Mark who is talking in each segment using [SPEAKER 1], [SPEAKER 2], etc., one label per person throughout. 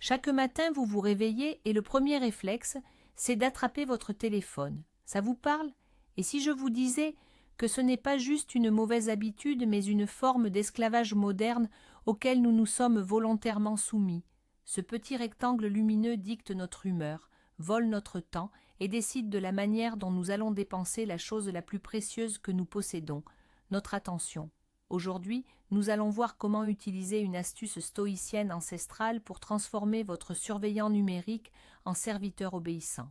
[SPEAKER 1] Chaque matin, vous vous réveillez et le premier réflexe, c'est d'attraper votre téléphone. Ça vous parle? Et si je vous disais que ce n'est pas juste une mauvaise habitude, mais une forme d'esclavage moderne auquel nous nous sommes volontairement soumis? Ce petit rectangle lumineux dicte notre humeur, vole notre temps et décide de la manière dont nous allons dépenser la chose la plus précieuse que nous possédons, notre attention. Aujourd'hui, nous allons voir comment utiliser une astuce stoïcienne ancestrale pour transformer votre surveillant numérique en serviteur obéissant.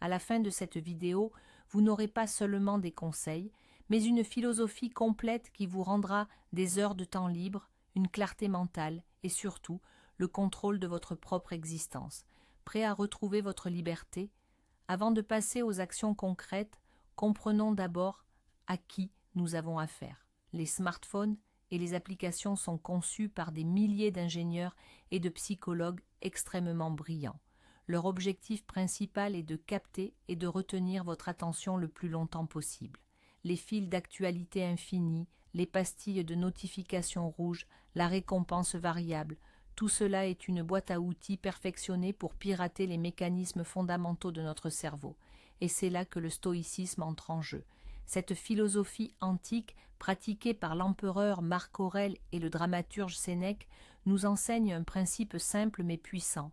[SPEAKER 1] À la fin de cette vidéo, vous n'aurez pas seulement des conseils, mais une philosophie complète qui vous rendra des heures de temps libre, une clarté mentale et surtout le contrôle de votre propre existence. Prêt à retrouver votre liberté? Avant de passer aux actions concrètes, comprenons d'abord à qui nous avons affaire. Les smartphones et les applications sont conçus par des milliers d'ingénieurs et de psychologues extrêmement brillants. Leur objectif principal est de capter et de retenir votre attention le plus longtemps possible. Les fils d'actualité infinis, les pastilles de notifications rouges, la récompense variable, tout cela est une boîte à outils perfectionnée pour pirater les mécanismes fondamentaux de notre cerveau. Et c'est là que le stoïcisme entre en jeu. Cette philosophie antique, pratiquée par l'empereur Marc Aurèle et le dramaturge Sénèque, nous enseigne un principe simple mais puissant.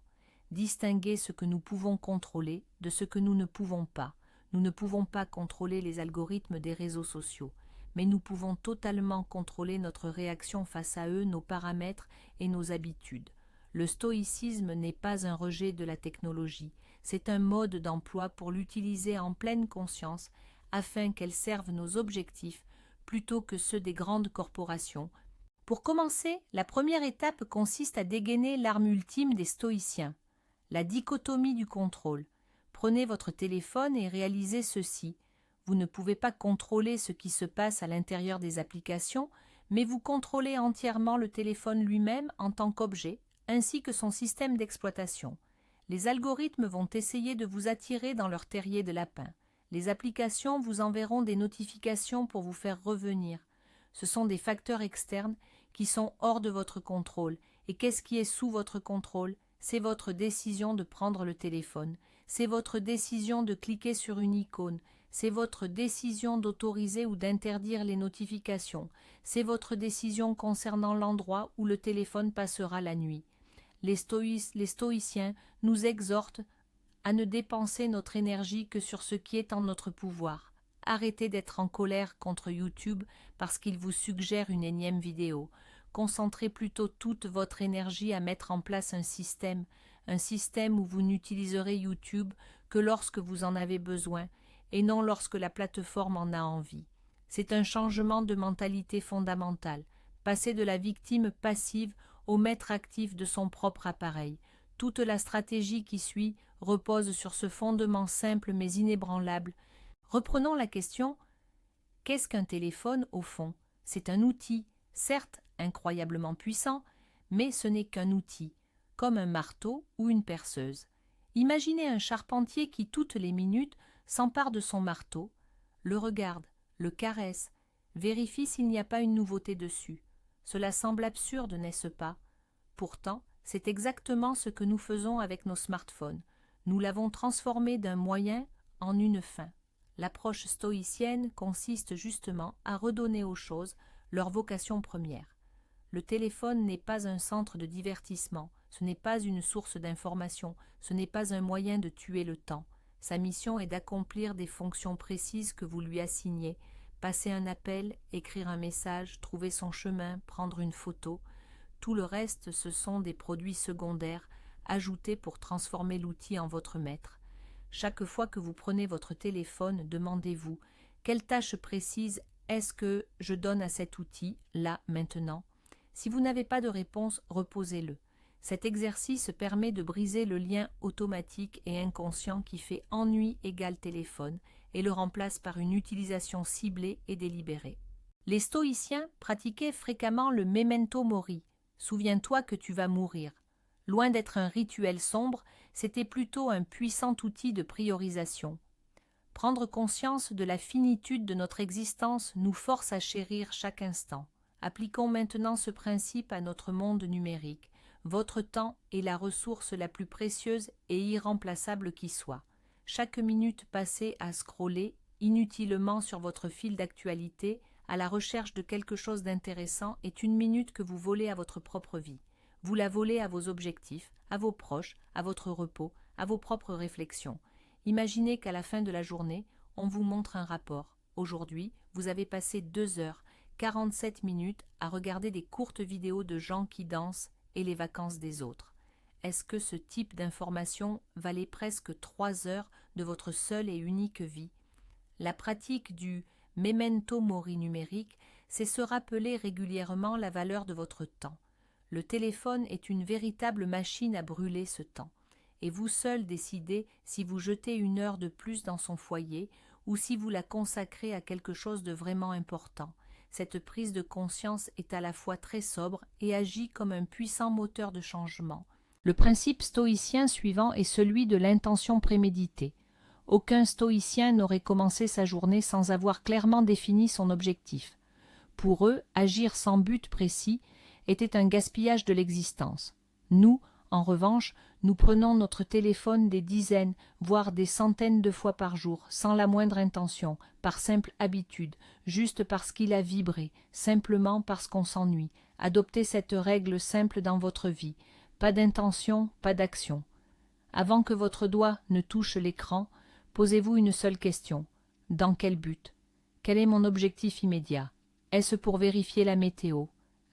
[SPEAKER 1] Distinguer ce que nous pouvons contrôler de ce que nous ne pouvons pas. Nous ne pouvons pas contrôler les algorithmes des réseaux sociaux, mais nous pouvons totalement contrôler notre réaction face à eux, nos paramètres et nos habitudes. Le stoïcisme n'est pas un rejet de la technologie, c'est un mode d'emploi pour l'utiliser en pleine conscience afin qu'elle serve nos objectifs plutôt que ceux des grandes corporations. Pour commencer, la première étape consiste à dégainer l'arme ultime des stoïciens, la dichotomie du contrôle. Prenez votre téléphone et réalisez ceci. Vous ne pouvez pas contrôler ce qui se passe à l'intérieur des applications, mais vous contrôlez entièrement le téléphone lui-même en tant qu'objet, ainsi que son système d'exploitation. Les algorithmes vont essayer de vous attirer dans leur terrier de lapin. Les applications vous enverront des notifications pour vous faire revenir. Ce sont des facteurs externes qui sont hors de votre contrôle. Et qu'est-ce qui est sous votre contrôle? C'est votre décision de prendre le téléphone. C'est votre décision de cliquer sur une icône. C'est votre décision d'autoriser ou d'interdire les notifications. C'est votre décision concernant l'endroit où le téléphone passera la nuit. Les stoïciens nous exhortent à ne dépenser notre énergie que sur ce qui est en notre pouvoir. Arrêtez d'être en colère contre YouTube parce qu'il vous suggère une énième vidéo. Concentrez plutôt toute votre énergie à mettre en place un système où vous n'utiliserez YouTube que lorsque vous en avez besoin et non lorsque la plateforme en a envie. C'est un changement de mentalité fondamental, passer de la victime passive au maître actif de son propre appareil. Toute la stratégie qui suit repose sur ce fondement simple mais inébranlable. Reprenons la question, qu'est-ce qu'un téléphone au fond? C'est un outil, certes incroyablement puissant, mais ce n'est qu'un outil, comme un marteau ou une perceuse. Imaginez un charpentier qui, toutes les minutes, s'empare de son marteau, le regarde, le caresse, vérifie s'il n'y a pas une nouveauté dessus. Cela semble absurde, n'est-ce pas? Pourtant, c'est exactement ce que nous faisons avec nos smartphones. Nous l'avons transformé d'un moyen en une fin. L'approche stoïcienne consiste justement à redonner aux choses leur vocation première. Le téléphone n'est pas un centre de divertissement, ce n'est pas une source d'information, ce n'est pas un moyen de tuer le temps. Sa mission est d'accomplir des fonctions précises que vous lui assignez, passer un appel, écrire un message, trouver son chemin, prendre une photo. Tout le reste, ce sont des produits secondaires ajoutés pour transformer l'outil en votre maître. Chaque fois que vous prenez votre téléphone, demandez-vous quelle tâche précise est-ce que je donne à cet outil, là, maintenant? Si vous n'avez pas de réponse, reposez-le. Cet exercice permet de briser le lien automatique et inconscient qui fait ennui égale téléphone et le remplace par une utilisation ciblée et délibérée. Les stoïciens pratiquaient fréquemment le memento mori. Souviens-toi que tu vas mourir. Loin d'être un rituel sombre, c'était plutôt un puissant outil de priorisation. Prendre conscience de la finitude de notre existence nous force à chérir chaque instant. Appliquons maintenant ce principe à notre monde numérique. Votre temps est la ressource la plus précieuse et irremplaçable qui soit. Chaque minute passée à scroller inutilement sur votre fil d'actualité à la recherche de quelque chose d'intéressant est une minute que vous volez à votre propre vie. Vous la volez à vos objectifs, à vos proches, à votre repos, à vos propres réflexions. Imaginez qu'à la fin de la journée, on vous montre un rapport. Aujourd'hui, vous avez passé 2 heures, 47 minutes à regarder des courtes vidéos de gens qui dansent et les vacances des autres. Est-ce que ce type d'information valait presque 3 heures de votre seule et unique vie? La pratique du memento mori numérique, c'est se rappeler régulièrement la valeur de votre temps. Le téléphone est une véritable machine à brûler ce temps, et vous seul décidez si vous jetez 1 heure de plus dans son foyer ou si vous la consacrez à quelque chose de vraiment important. Cette prise de conscience est à la fois très sobre et agit comme un puissant moteur de changement. Le principe stoïcien suivant est celui de l'intention préméditée. Aucun stoïcien n'aurait commencé sa journée sans avoir clairement défini son objectif. Pour eux, agir sans but précis était un gaspillage de l'existence. Nous, en revanche, nous prenons notre téléphone des dizaines, voire des centaines de fois par jour, sans la moindre intention, par simple habitude, juste parce qu'il a vibré, simplement parce qu'on s'ennuie. Adoptez cette règle simple dans votre vie. Pas d'intention, pas d'action. Avant que votre doigt ne touche l'écran, posez-vous une seule question. Dans quel but? Quel est mon objectif immédiat? Est-ce pour vérifier la météo?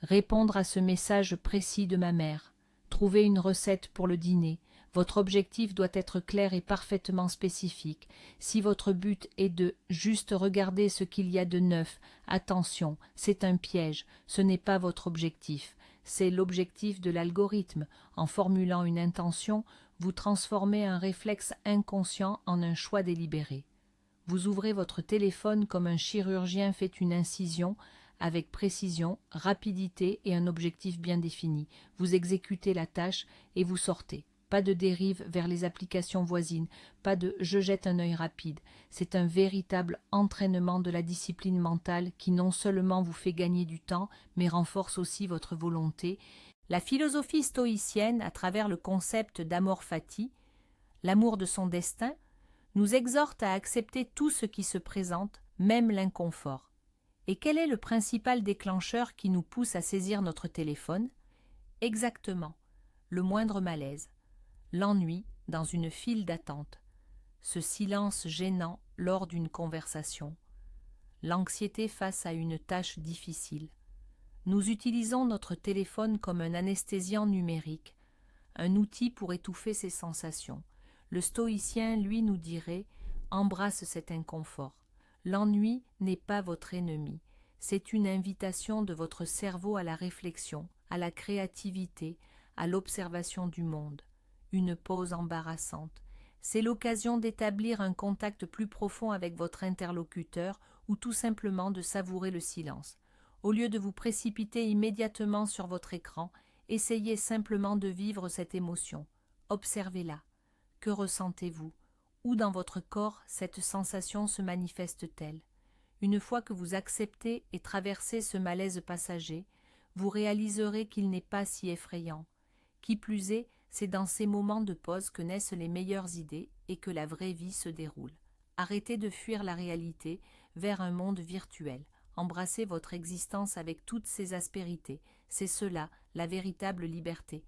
[SPEAKER 1] Répondre à ce message précis de ma mère? Trouver une recette pour le dîner? Votre objectif doit être clair et parfaitement spécifique. Si votre but est de juste regarder ce qu'il y a de neuf, attention, c'est un piège, ce n'est pas votre objectif. C'est l'objectif de l'algorithme. En formulant une intention, vous transformez un réflexe inconscient en un choix délibéré. Vous ouvrez votre téléphone comme un chirurgien fait une incision, avec précision, rapidité et un objectif bien défini. Vous exécutez la tâche et vous sortez. Pas de dérive vers les applications voisines, pas de « je jette un œil rapide ». C'est un véritable entraînement de la discipline mentale qui non seulement vous fait gagner du temps, mais renforce aussi votre volonté. La philosophie stoïcienne, à travers le concept d'amor fati, l'amour de son destin, nous exhorte à accepter tout ce qui se présente, même l'inconfort. Et quel est le principal déclencheur qui nous pousse à saisir notre téléphone? Exactement, le moindre malaise. L'ennui dans une file d'attente, ce silence gênant lors d'une conversation, l'anxiété face à une tâche difficile. Nous utilisons notre téléphone comme un anesthésiant numérique, un outil pour étouffer ces sensations. Le stoïcien, lui, nous dirait « embrasse cet inconfort ». L'ennui n'est pas votre ennemi, c'est une invitation de votre cerveau à la réflexion, à la créativité, à l'observation du monde. Une pause embarrassante. C'est l'occasion d'établir un contact plus profond avec votre interlocuteur ou tout simplement de savourer le silence. Au lieu de vous précipiter immédiatement sur votre écran, essayez simplement de vivre cette émotion. Observez-la. Que ressentez-vous? Où dans votre corps cette sensation se manifeste-t-elle? Une fois que vous acceptez et traversez ce malaise passager, vous réaliserez qu'il n'est pas si effrayant. Qui plus est, c'est dans ces moments de pause que naissent les meilleures idées et que la vraie vie se déroule. Arrêtez de fuir la réalité vers un monde virtuel. Embrassez votre existence avec toutes ses aspérités. C'est cela, la véritable liberté.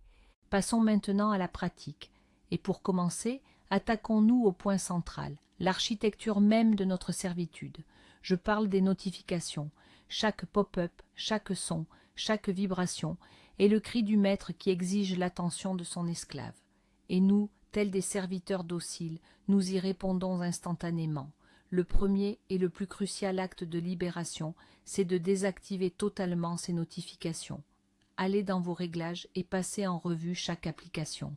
[SPEAKER 1] Passons maintenant à la pratique. Et pour commencer, attaquons-nous au point central, l'architecture même de notre servitude. Je parle des notifications. Chaque pop-up, chaque son, chaque vibration est le cri du maître qui exige l'attention de son esclave. Et nous, tels des serviteurs dociles, nous y répondons instantanément. Le premier et le plus crucial acte de libération, c'est de désactiver totalement ces notifications. Allez dans vos réglages et passez en revue chaque application.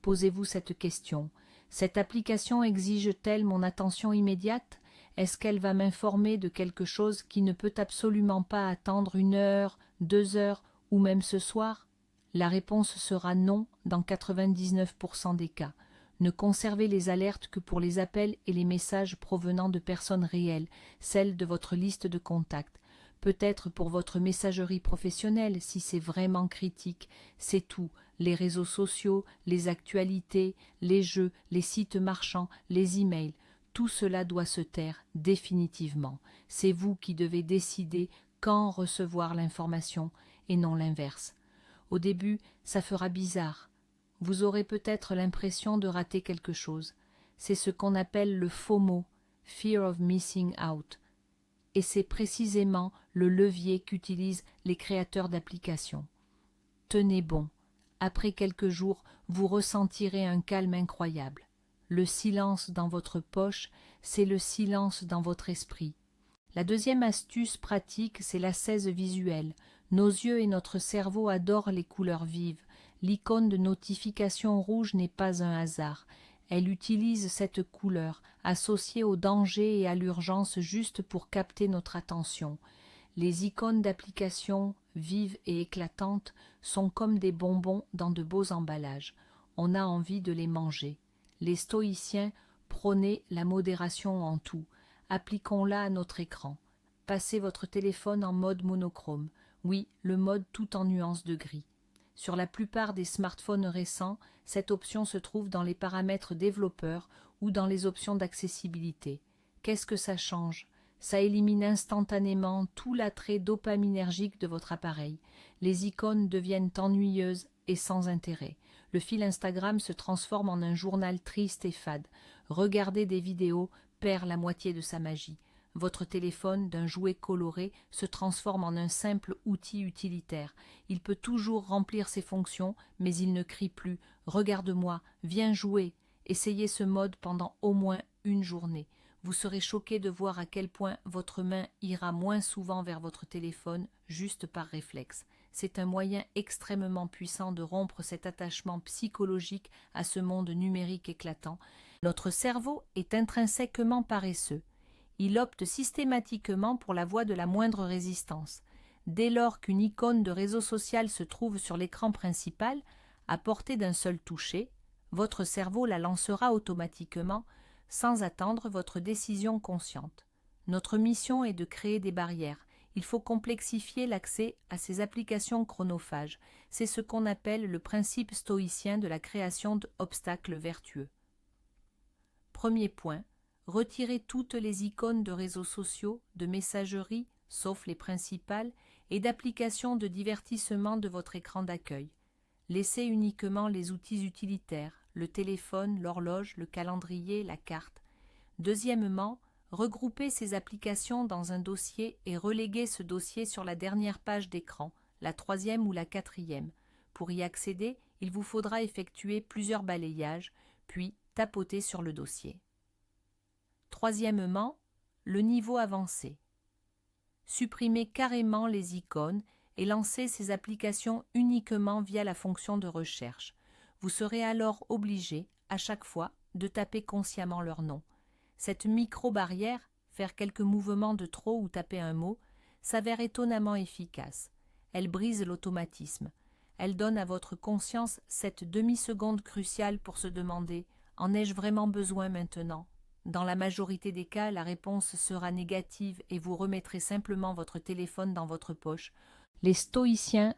[SPEAKER 1] Posez-vous cette question. Cette application exige-t-elle mon attention immédiate? Est-ce qu'elle va m'informer de quelque chose qui ne peut absolument pas attendre 1 heure, 2 heures ou même ce soir? La réponse sera non dans 99% des cas. Ne conservez les alertes que pour les appels et les messages provenant de personnes réelles, celles de votre liste de contacts. peut-être pour votre messagerie professionnelle si c'est vraiment critique, c'est tout, les réseaux sociaux, les actualités, les jeux, les sites marchands, les emails, tout cela doit se taire définitivement. C'est vous qui devez décider quand recevoir l'information et non l'inverse. Au début, ça fera bizarre. Vous aurez peut-être l'impression de rater quelque chose. C'est ce qu'on appelle le FOMO, Fear of Missing Out. Et c'est précisément le levier qu'utilisent les créateurs d'applications. Tenez bon. Après quelques jours, vous ressentirez un calme incroyable. Le silence dans votre poche, c'est le silence dans votre esprit. La deuxième astuce pratique, c'est l'ascèse visuelle. Nos yeux et notre cerveau adorent les couleurs vives. L'icône de notification rouge n'est pas un hasard. Elle utilise cette couleur, associée au danger et à l'urgence juste pour capter notre attention. Les icônes d'application, vives et éclatantes, sont comme des bonbons dans de beaux emballages. On a envie de les manger. Les stoïciens prônaient la modération en tout. Appliquons-la à notre écran. Passez votre téléphone en mode monochrome. Oui, le mode tout en nuances de gris. Sur la plupart des smartphones récents, cette option se trouve dans les paramètres développeurs ou dans les options d'accessibilité. Qu'est-ce que ça change? Ça élimine instantanément tout l'attrait dopaminergique de votre appareil. Les icônes deviennent ennuyeuses et sans intérêt. Le fil Instagram se transforme en un journal triste et fade. Regarder des vidéos perd la moitié de sa magie. Votre téléphone, d'un jouet coloré, se transforme en un simple outil utilitaire. Il peut toujours remplir ses fonctions, mais il ne crie plus « Regarde-moi, viens jouer !» Essayez ce mode pendant au moins une journée. Vous serez choqué de voir à quel point votre main ira moins souvent vers votre téléphone, juste par réflexe. C'est un moyen extrêmement puissant de rompre cet attachement psychologique à ce monde numérique éclatant. Notre cerveau est intrinsèquement paresseux. Il opte systématiquement pour la voie de la moindre résistance. Dès lors qu'une icône de réseau social se trouve sur l'écran principal, à portée d'un seul toucher, votre cerveau la lancera automatiquement, sans attendre votre décision consciente. Notre mission est de créer des barrières. Il faut complexifier l'accès à ces applications chronophages. C'est ce qu'on appelle le principe stoïcien de la création d'obstacles vertueux. Premier point. Retirez toutes les icônes de réseaux sociaux, de messagerie, sauf les principales, et d'applications de divertissement de votre écran d'accueil. Laissez uniquement les outils utilitaires, le téléphone, l'horloge, le calendrier, la carte. Deuxièmement, regroupez ces applications dans un dossier et reléguez ce dossier sur la dernière page d'écran, la troisième ou la quatrième. Pour y accéder, il vous faudra effectuer plusieurs balayages, puis tapoter sur le dossier. Troisièmement, le niveau avancé. Supprimez carrément les icônes et lancez ces applications uniquement via la fonction de recherche. Vous serez alors obligé, à chaque fois, de taper consciemment leur nom. Cette micro-barrière, faire quelques mouvements de trop ou taper un mot, s'avère étonnamment efficace. Elle brise l'automatisme. Elle donne à votre conscience cette demi-seconde cruciale pour se demander « En ai-je vraiment besoin maintenant ?» Dans la majorité des cas, la réponse sera négative et vous remettrez simplement votre téléphone dans votre poche. Les stoïciens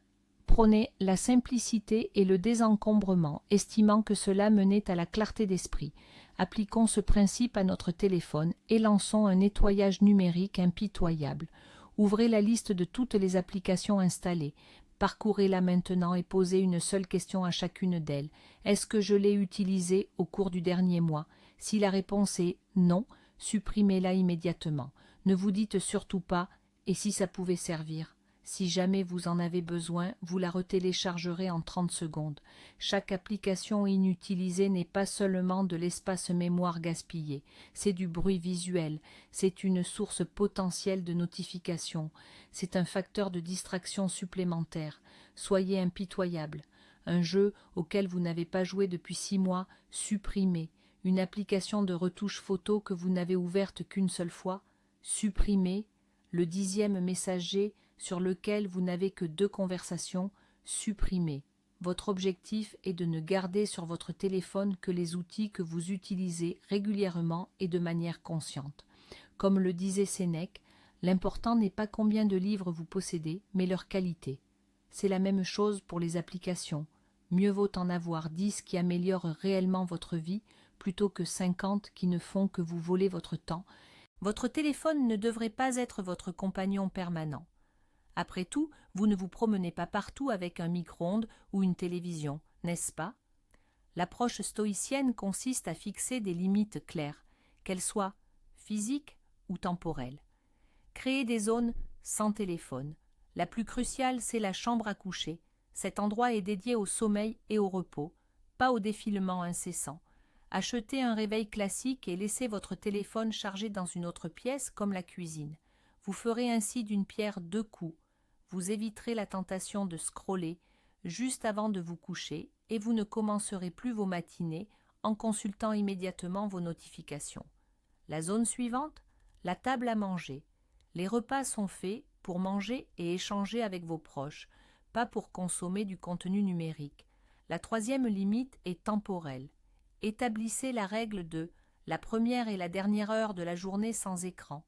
[SPEAKER 1] prônaient la simplicité et le désencombrement, estimant que cela menait à la clarté d'esprit. Appliquons ce principe à notre téléphone et lançons un nettoyage numérique impitoyable. Ouvrez la liste de toutes les applications installées. Parcourez-la maintenant et posez une seule question à chacune d'elles. Est-ce que je l'ai utilisée au cours du dernier mois ? Si la réponse est non, supprimez-la immédiatement. Ne vous dites surtout pas « et si ça pouvait servir ?» Si jamais vous en avez besoin, vous la retéléchargerez en 30 secondes. Chaque application inutilisée n'est pas seulement de l'espace mémoire gaspillé, c'est du bruit visuel, c'est une source potentielle de notifications, c'est un facteur de distraction supplémentaire. Soyez impitoyable. Un jeu auquel vous n'avez pas joué depuis 6 mois, supprimez. Une application de retouche photo que vous n'avez ouverte qu'une seule fois, supprimez. Le 10e messager sur lequel vous n'avez que 2 conversations, supprimez. Votre objectif est de ne garder sur votre téléphone que les outils que vous utilisez régulièrement et de manière consciente. Comme le disait Sénèque, L'important n'est pas combien de livres vous possédez, mais leur qualité. C'est la même chose pour les applications. Mieux vaut en avoir 10 qui améliorent réellement votre vie plutôt que 50 qui ne font que vous voler votre temps. Votre téléphone ne devrait pas être votre compagnon permanent. Après tout, vous ne vous promenez pas partout avec un micro-ondes ou une télévision, n'est-ce pas? L'approche stoïcienne consiste à fixer des limites claires, qu'elles soient physiques ou temporelles. Créer des zones sans téléphone. La plus cruciale, c'est la chambre à coucher. Cet endroit est dédié au sommeil et au repos, pas au défilement incessant. Achetez un réveil classique et laissez votre téléphone chargé dans une autre pièce comme la cuisine. Vous ferez ainsi d'une pierre deux coups. Vous éviterez la tentation de scroller juste avant de vous coucher et vous ne commencerez plus vos matinées en consultant immédiatement vos notifications. La zone suivante, la table à manger. Les repas sont faits pour manger et échanger avec vos proches, pas pour consommer du contenu numérique. La troisième limite est temporelle. Établissez la règle de la première et la dernière heure de la journée sans écran.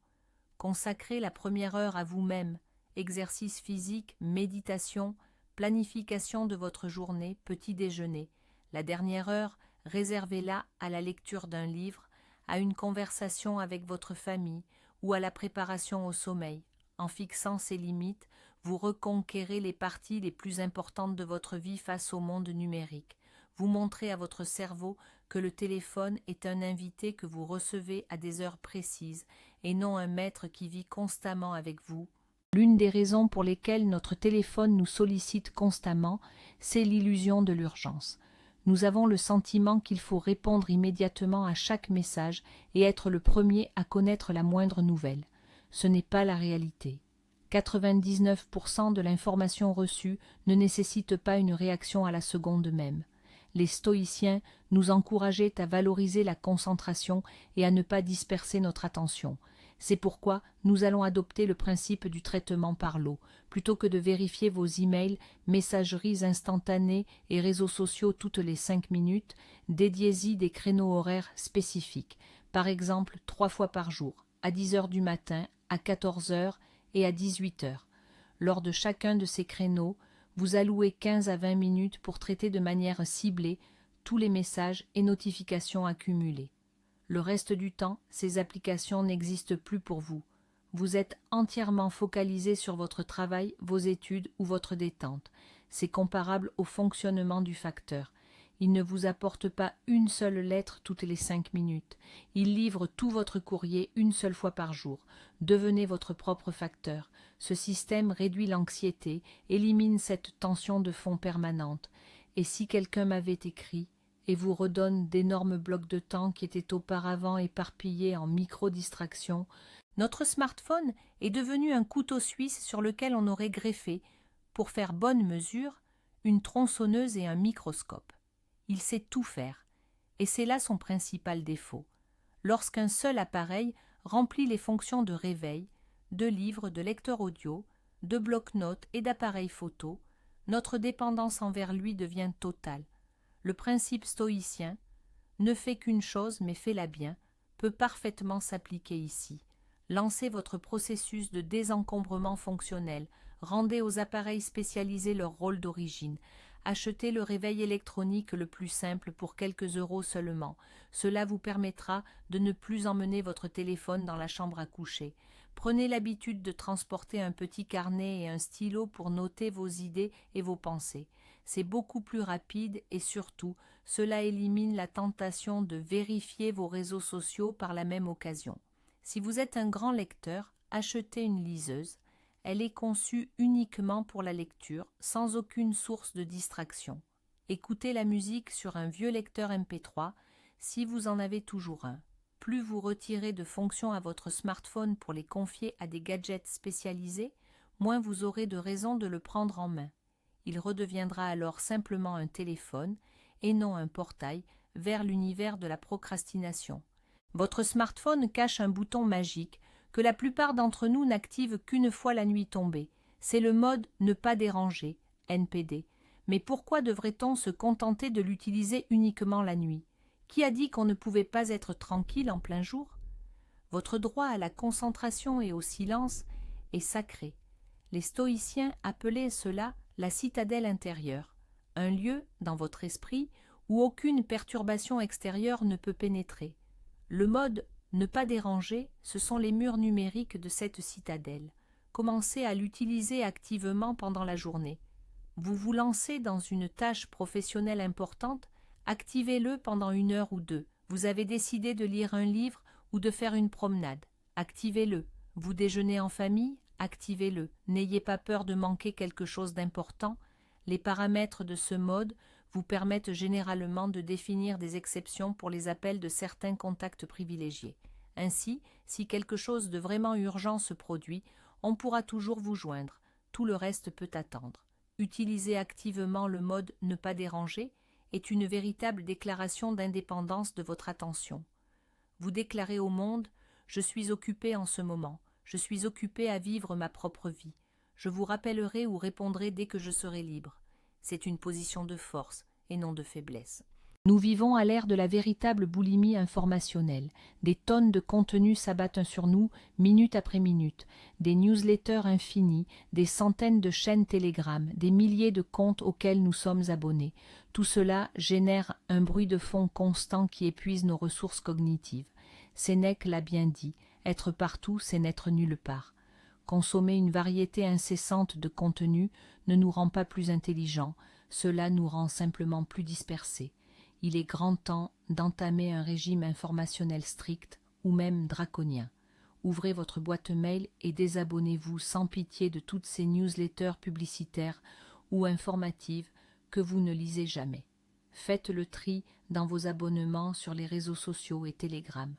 [SPEAKER 1] Consacrez la première heure à vous-même, exercice physique, méditation, planification de votre journée, petit déjeuner. La dernière heure, réservez-la à la lecture d'un livre, à une conversation avec votre famille ou à la préparation au sommeil. En fixant ces limites, vous reconquérez les parties les plus importantes de votre vie face au monde numérique. Vous montrez à votre cerveau que le téléphone est un invité que vous recevez à des heures précises et non un maître qui vit constamment avec vous. L'une des raisons pour lesquelles notre téléphone nous sollicite constamment, c'est l'illusion de l'urgence. Nous avons le sentiment qu'il faut répondre immédiatement à chaque message et être le premier à connaître la moindre nouvelle. Ce n'est pas la réalité. 99% de l'information reçue ne nécessite pas une réaction à la seconde même. Les stoïciens nous encourageaient à valoriser la concentration et à ne pas disperser notre attention. C'est pourquoi nous allons adopter le principe du traitement par l'eau. Plutôt que de vérifier vos emails, messageries instantanées et réseaux sociaux toutes les 5 minutes, dédiez-y des créneaux horaires spécifiques. Par exemple, 3 fois par jour, à 10 heures du matin, à 14 heures et à 18 heures. Lors de chacun de ces créneaux, vous allouez 15 à 20 minutes pour traiter de manière ciblée tous les messages et notifications accumulés. Le reste du temps, ces applications n'existent plus pour vous. Vous êtes entièrement focalisé sur votre travail, vos études ou votre détente. C'est comparable au fonctionnement du facteur. Il ne vous apporte pas une seule lettre toutes les 5 minutes. Il livre tout votre courrier une seule fois par jour. Devenez votre propre facteur. Ce système réduit l'anxiété, élimine cette tension de fond permanente. Et si quelqu'un m'avait écrit et vous redonne d'énormes blocs de temps qui étaient auparavant éparpillés en micro-distractions, notre smartphone est devenu un couteau suisse sur lequel on aurait greffé, pour faire bonne mesure, une tronçonneuse et un microscope. Il sait tout faire, et c'est là son principal défaut. Lorsqu'un seul appareil remplit les fonctions de réveil, de livre, de lecteur audio, de bloc-notes et d'appareil photo, notre dépendance envers lui devient totale. Le principe stoïcien « ne fait qu'une chose mais fais-la bien » peut parfaitement s'appliquer ici. Lancez votre processus de désencombrement fonctionnel, rendez aux appareils spécialisés leur rôle d'origine, achetez le réveil électronique le plus simple pour quelques euros seulement. Cela vous permettra de ne plus emmener votre téléphone dans la chambre à coucher. Prenez l'habitude de transporter un petit carnet et un stylo pour noter vos idées et vos pensées. C'est beaucoup plus rapide et surtout, cela élimine la tentation de vérifier vos réseaux sociaux par la même occasion. Si vous êtes un grand lecteur, achetez une liseuse. Elle est conçue uniquement pour la lecture, sans aucune source de distraction. Écoutez la musique sur un vieux lecteur MP3, si vous en avez toujours un. Plus vous retirez de fonctions à votre smartphone pour les confier à des gadgets spécialisés, moins vous aurez de raisons de le prendre en main. Il redeviendra alors simplement un téléphone et non un portail vers l'univers de la procrastination. Votre smartphone cache un bouton magique que la plupart d'entre nous n'activent qu'une fois la nuit tombée. C'est le mode « Ne pas déranger » (NPD). Mais pourquoi devrait-on se contenter de l'utiliser uniquement la nuit? Qui a dit qu'on ne pouvait pas être tranquille en plein jour? Votre droit à la concentration et au silence est sacré. Les stoïciens appelaient cela la citadelle intérieure, un lieu, dans votre esprit, où aucune perturbation extérieure ne peut pénétrer. Le mode « ne pas déranger », ce sont les murs numériques de cette citadelle. Commencez à l'utiliser activement pendant la journée. Vous vous lancez dans une tâche professionnelle importante, activez-le pendant 1 heure ou 2. Vous avez décidé de lire un livre ou de faire une promenade, activez-le. Vous déjeunez en famille, activez-le. N'ayez pas peur de manquer quelque chose d'important. Les paramètres de ce mode vous permettent généralement de définir des exceptions pour les appels de certains contacts privilégiés. Ainsi, si quelque chose de vraiment urgent se produit, on pourra toujours vous joindre. Tout le reste peut attendre. Utiliser activement le mode « ne pas déranger » est une véritable déclaration d'indépendance de votre attention. Vous déclarez au monde « Je suis occupé en ce moment, je suis occupé à vivre ma propre vie. Je vous rappellerai ou répondrai dès que je serai libre. » C'est une position de force et non de faiblesse. Nous vivons à l'ère de la véritable boulimie informationnelle. Des tonnes de contenus s'abattent sur nous, minute après minute. Des newsletters infinis, des centaines de chaînes Telegram, des milliers de comptes auxquels nous sommes abonnés. Tout cela génère un bruit de fond constant qui épuise nos ressources cognitives. Sénèque l'a bien dit, être partout, c'est n'être nulle part. Consommer une variété incessante de contenus ne nous rend pas plus intelligents, cela nous rend simplement plus dispersés. Il est grand temps d'entamer un régime informationnel strict ou même draconien. Ouvrez votre boîte mail et désabonnez-vous sans pitié de toutes ces newsletters publicitaires ou informatives que vous ne lisez jamais. Faites le tri dans vos abonnements sur les réseaux sociaux et Telegram.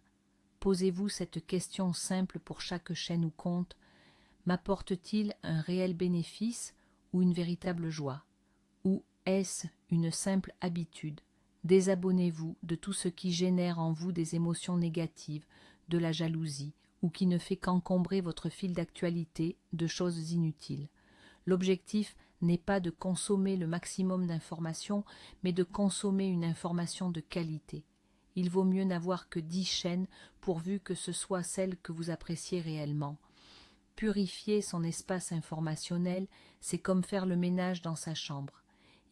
[SPEAKER 1] Posez-vous cette question simple pour chaque chaîne ou compte. M'apporte-t-il un réel bénéfice ou une véritable joie? Ou est-ce une simple habitude? Désabonnez-vous de tout ce qui génère en vous des émotions négatives, de la jalousie, ou qui ne fait qu'encombrer votre fil d'actualité de choses inutiles. L'objectif n'est pas de consommer le maximum d'informations, mais de consommer une information de qualité. Il vaut mieux n'avoir que 10 chaînes pourvu que ce soit celle que vous appréciez réellement. Purifier son espace informationnel, c'est comme faire le ménage dans sa chambre.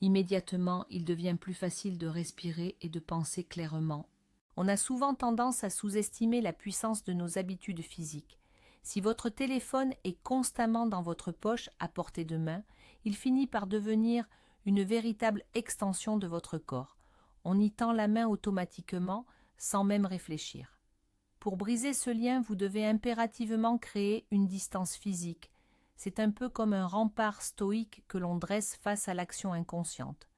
[SPEAKER 1] Immédiatement, il devient plus facile de respirer et de penser clairement. On a souvent tendance à sous-estimer la puissance de nos habitudes physiques. Si votre téléphone est constamment dans votre poche à portée de main, il finit par devenir une véritable extension de votre corps. On y tend la main automatiquement, sans même réfléchir. Pour briser ce lien, vous devez impérativement créer une distance physique. C'est un peu comme un rempart stoïque que l'on dresse face à l'action inconsciente.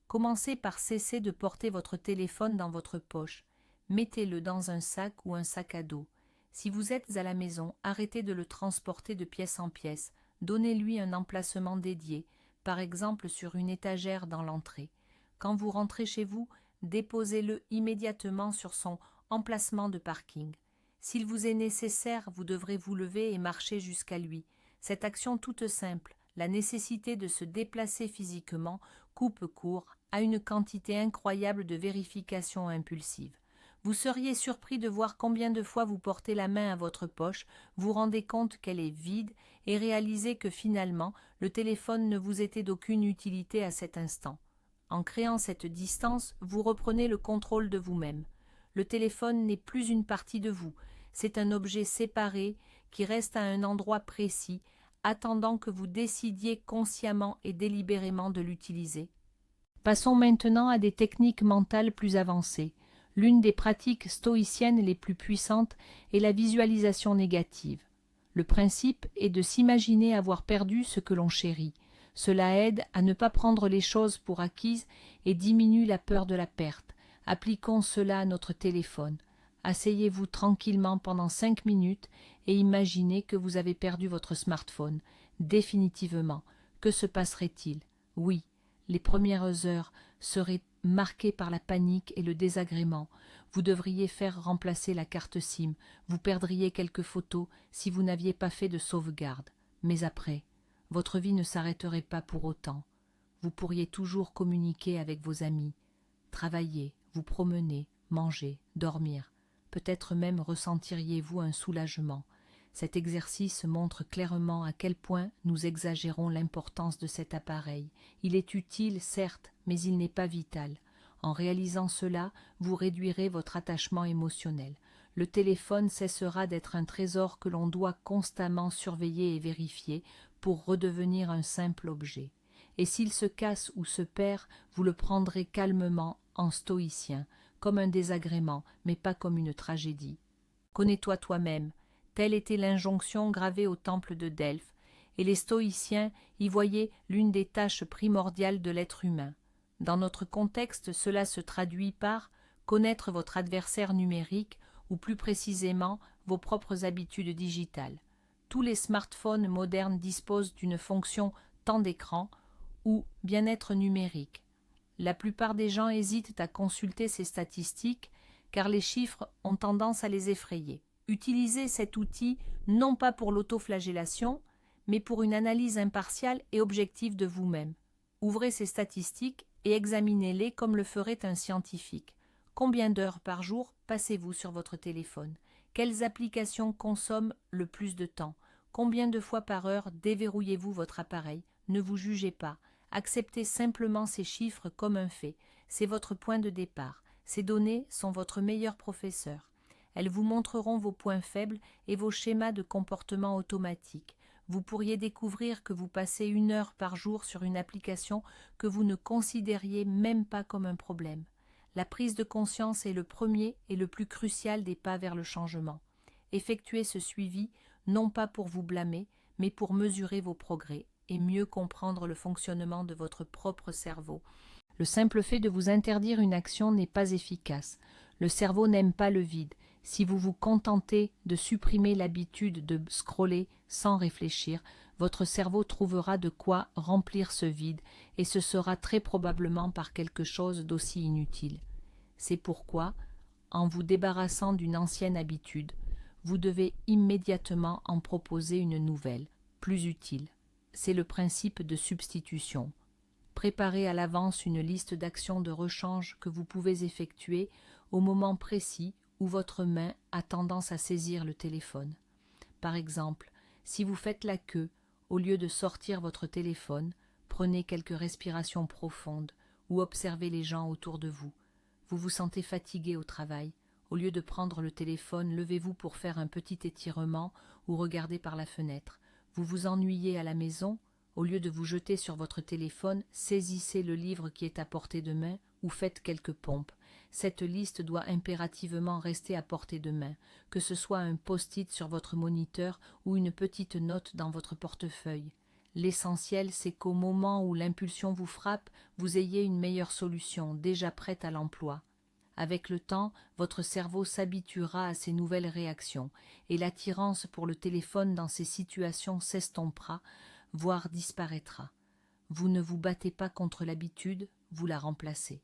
[SPEAKER 1] Commencez par cesser de porter votre téléphone dans votre poche. Mettez-le dans un sac ou un sac à dos. Si vous êtes à la maison, arrêtez de le transporter de pièce en pièce. Donnez-lui un emplacement dédié, par exemple sur une étagère dans l'entrée. Quand vous rentrez chez vous, déposez-le immédiatement sur son emplacement de parking. S'il vous est nécessaire, vous devrez vous lever et marcher jusqu'à lui. Cette action toute simple, la nécessité de se déplacer physiquement, coupe court à une quantité incroyable de vérifications impulsives. Vous seriez surpris de voir combien de fois vous portez la main à votre poche, vous rendez compte qu'elle est vide et réalisez que finalement, le téléphone ne vous était d'aucune utilité à cet instant. En créant cette distance, vous reprenez le contrôle de vous-même. Le téléphone n'est plus une partie de vous, c'est un objet séparé qui reste à un endroit précis, attendant que vous décidiez consciemment et délibérément de l'utiliser. Passons maintenant à des techniques mentales plus avancées. L'une des pratiques stoïciennes les plus puissantes est la visualisation négative. Le principe est de s'imaginer avoir perdu ce que l'on chérit. Cela aide à ne pas prendre les choses pour acquises et diminue la peur de la perte. Appliquons cela à notre téléphone. Asseyez-vous tranquillement pendant 5 minutes et imaginez que vous avez perdu votre smartphone. Définitivement. Que se passerait-il? Oui, les premières heures seraient marquées par la panique et le désagrément. Vous devriez faire remplacer la carte SIM. Vous perdriez quelques photos si vous n'aviez pas fait de sauvegarde. Mais après, votre vie ne s'arrêterait pas pour autant. Vous pourriez toujours communiquer avec vos amis, travailler, vous promener, manger, dormir. peut-être même ressentiriez-vous un soulagement. Cet exercice montre clairement à quel point nous exagérons l'importance de cet appareil. Il est utile, certes, mais il n'est pas vital. En réalisant cela, vous réduirez votre attachement émotionnel. Le téléphone cessera d'être un trésor que l'on doit constamment surveiller et vérifier pour redevenir un simple objet. Et s'il se casse ou se perd, vous le prendrez calmement, en stoïcien, comme un désagrément, mais pas comme une tragédie. Connais-toi toi-même. Telle était l'injonction gravée au temple de Delphes, et les stoïciens y voyaient l'une des tâches primordiales de l'être humain. Dans notre contexte, cela se traduit par connaître votre adversaire numérique, ou plus précisément vos propres habitudes digitales. Tous les smartphones modernes disposent d'une fonction temps d'écran ou bien-être numérique. La plupart des gens hésitent à consulter ces statistiques car les chiffres ont tendance à les effrayer. Utilisez cet outil non pas pour l'autoflagellation, mais pour une analyse impartiale et objective de vous-même. Ouvrez ces statistiques et examinez-les comme le ferait un scientifique. Combien d'heures par jour passez-vous sur votre téléphone? Quelles applications consomment le plus de temps? Combien de fois par heure déverrouillez-vous votre appareil? Ne vous jugez pas. Acceptez simplement ces chiffres comme un fait. C'est votre point de départ. Ces données sont votre meilleur professeur. Elles vous montreront vos points faibles et vos schémas de comportement automatique. Vous pourriez découvrir que vous passez 1 heure par jour sur une application que vous ne considériez même pas comme un problème. La prise de conscience est le premier et le plus crucial des pas vers le changement. Effectuez ce suivi, non pas pour vous blâmer, mais pour mesurer vos progrès et mieux comprendre le fonctionnement de votre propre cerveau. Le simple fait de vous interdire une action n'est pas efficace. Le cerveau n'aime pas le vide. Si vous vous contentez de supprimer l'habitude de scroller sans réfléchir, votre cerveau trouvera de quoi remplir ce vide et ce sera très probablement par quelque chose d'aussi inutile. C'est pourquoi, en vous débarrassant d'une ancienne habitude, vous devez immédiatement en proposer une nouvelle, plus utile. C'est le principe de substitution. Préparez à l'avance une liste d'actions de rechange que vous pouvez effectuer au moment précis où votre main a tendance à saisir le téléphone. Par exemple, si vous faites la queue, au lieu de sortir votre téléphone, prenez quelques respirations profondes ou observez les gens autour de vous. Vous vous sentez fatigué au travail. Au lieu de prendre le téléphone, levez-vous pour faire un petit étirement ou regardez par la fenêtre. Vous vous ennuyez à la maison. Au lieu de vous jeter sur votre téléphone, saisissez le livre qui est à portée de main ou faites quelques pompes. Cette liste doit impérativement rester à portée de main, que ce soit un post-it sur votre moniteur ou une petite note dans votre portefeuille. L'essentiel, c'est qu'au moment où l'impulsion vous frappe, vous ayez une meilleure solution, déjà prête à l'emploi. Avec le temps, votre cerveau s'habituera à ces nouvelles réactions et l'attirance pour le téléphone dans ces situations s'estompera, voire disparaîtra. Vous ne vous battez pas contre l'habitude, vous la remplacez.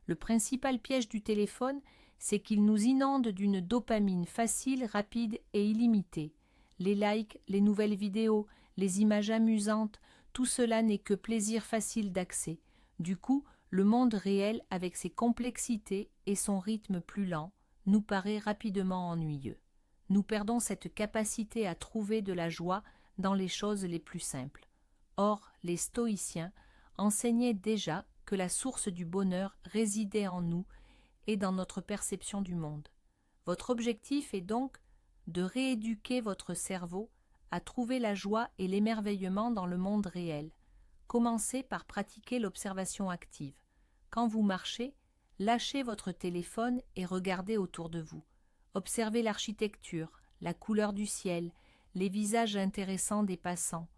[SPEAKER 1] Le principal piège du téléphone, c'est qu'il nous inonde d'une dopamine facile, rapide et illimitée. Les likes, les nouvelles vidéos, les images amusantes, tout cela n'est que plaisir facile d'accès. Du coup, le monde réel, avec ses complexités et son rythme plus lent, nous paraît rapidement ennuyeux. Nous perdons cette capacité à trouver de la joie dans les choses les plus simples. Or, les stoïciens enseignaient déjà que la source du bonheur résidait en nous et dans notre perception du monde. Votre objectif est donc de rééduquer votre cerveau à trouver la joie et l'émerveillement dans le monde réel. Commencez par pratiquer l'observation active. Quand vous marchez, lâchez votre téléphone et regardez autour de vous. Observez l'architecture, la couleur du ciel, les visages intéressants des passants.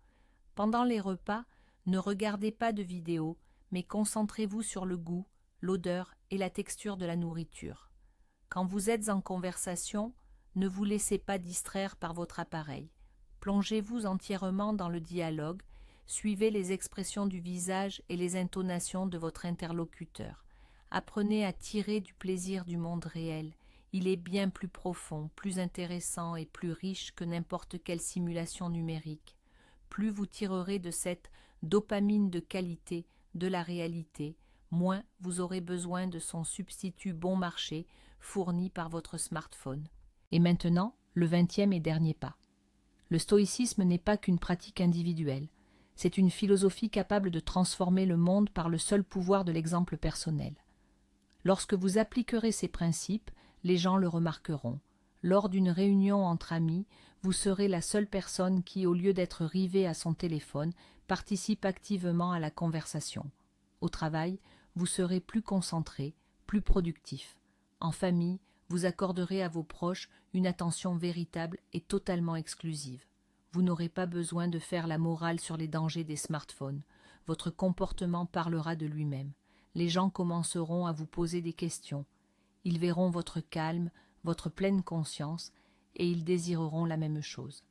[SPEAKER 1] Pendant les repas, ne regardez pas de vidéos, mais concentrez-vous sur le goût, l'odeur et la texture de la nourriture. Quand vous êtes en conversation, ne vous laissez pas distraire par votre appareil. Plongez-vous entièrement dans le dialogue, suivez les expressions du visage et les intonations de votre interlocuteur. Apprenez à tirer du plaisir du monde réel. Il est bien plus profond, plus intéressant et plus riche que n'importe quelle simulation numérique. Plus vous tirerez de cette dopamine de qualité, de la réalité, moins vous aurez besoin de son substitut bon marché fourni par votre smartphone. Et maintenant, le 20e et dernier pas. Le stoïcisme n'est pas qu'une pratique individuelle, c'est une philosophie capable de transformer le monde par le seul pouvoir de l'exemple personnel. Lorsque vous appliquerez ces principes, les gens le remarqueront. Lors d'une réunion entre amis, vous serez la seule personne qui, au lieu d'être rivée à son téléphone, participe activement à la conversation. Au travail, vous serez plus concentré, plus productif. En famille, vous accorderez à vos proches une attention véritable et totalement exclusive. Vous n'aurez pas besoin de faire la morale sur les dangers des smartphones. Votre comportement parlera de lui-même. Les gens commenceront à vous poser des questions. Ils verront votre calme, votre pleine conscience, et ils désireront la même chose.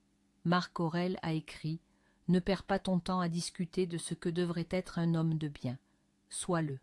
[SPEAKER 1] Marc Aurèle a écrit « Ne perds pas ton temps à discuter de ce que devrait être un homme de bien. Sois-le. »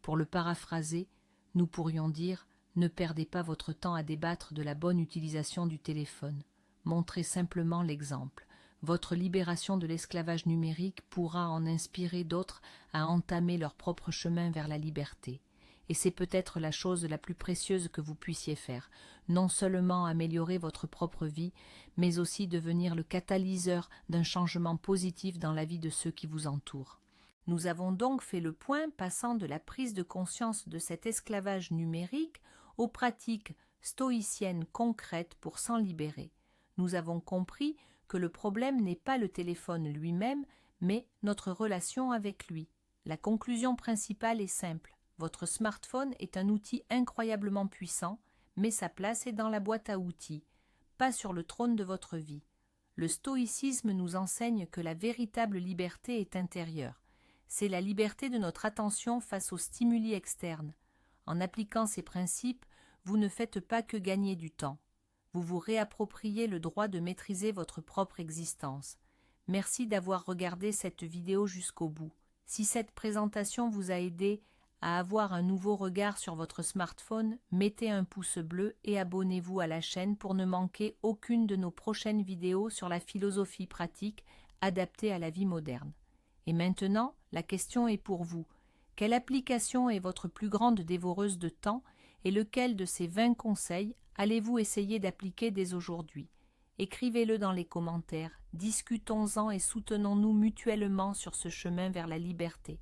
[SPEAKER 1] Pour le paraphraser, nous pourrions dire « Ne perdez pas votre temps à débattre de la bonne utilisation du téléphone. Montrez simplement l'exemple. Votre libération de l'esclavage numérique pourra en inspirer d'autres à entamer leur propre chemin vers la liberté. Et c'est peut-être la chose la plus précieuse que vous puissiez faire, non seulement améliorer votre propre vie, mais aussi devenir le catalyseur d'un changement positif dans la vie de ceux qui vous entourent. Nous avons donc fait le point passant de la prise de conscience de cet esclavage numérique aux pratiques stoïciennes concrètes pour s'en libérer. Nous avons compris que le problème n'est pas le téléphone lui-même, mais notre relation avec lui. La conclusion principale est simple. Votre smartphone est un outil incroyablement puissant, mais sa place est dans la boîte à outils, pas sur le trône de votre vie. Le stoïcisme nous enseigne que la véritable liberté est intérieure. C'est la liberté de notre attention face aux stimuli externes. En appliquant ces principes, vous ne faites pas que gagner du temps. Vous vous réappropriez le droit de maîtriser votre propre existence. Merci d'avoir regardé cette vidéo jusqu'au bout. Si cette présentation vous a aidé à avoir un nouveau regard sur votre smartphone, mettez un pouce bleu et abonnez-vous à la chaîne pour ne manquer aucune de nos prochaines vidéos sur la philosophie pratique adaptée à la vie moderne. Et maintenant, la question est pour vous. Quelle application est votre plus grande dévoreuse de temps et lequel de ces 20 conseils allez-vous essayer d'appliquer dès aujourd'hui? Écrivez-le dans les commentaires, discutons-en et soutenons-nous mutuellement sur ce chemin vers la liberté.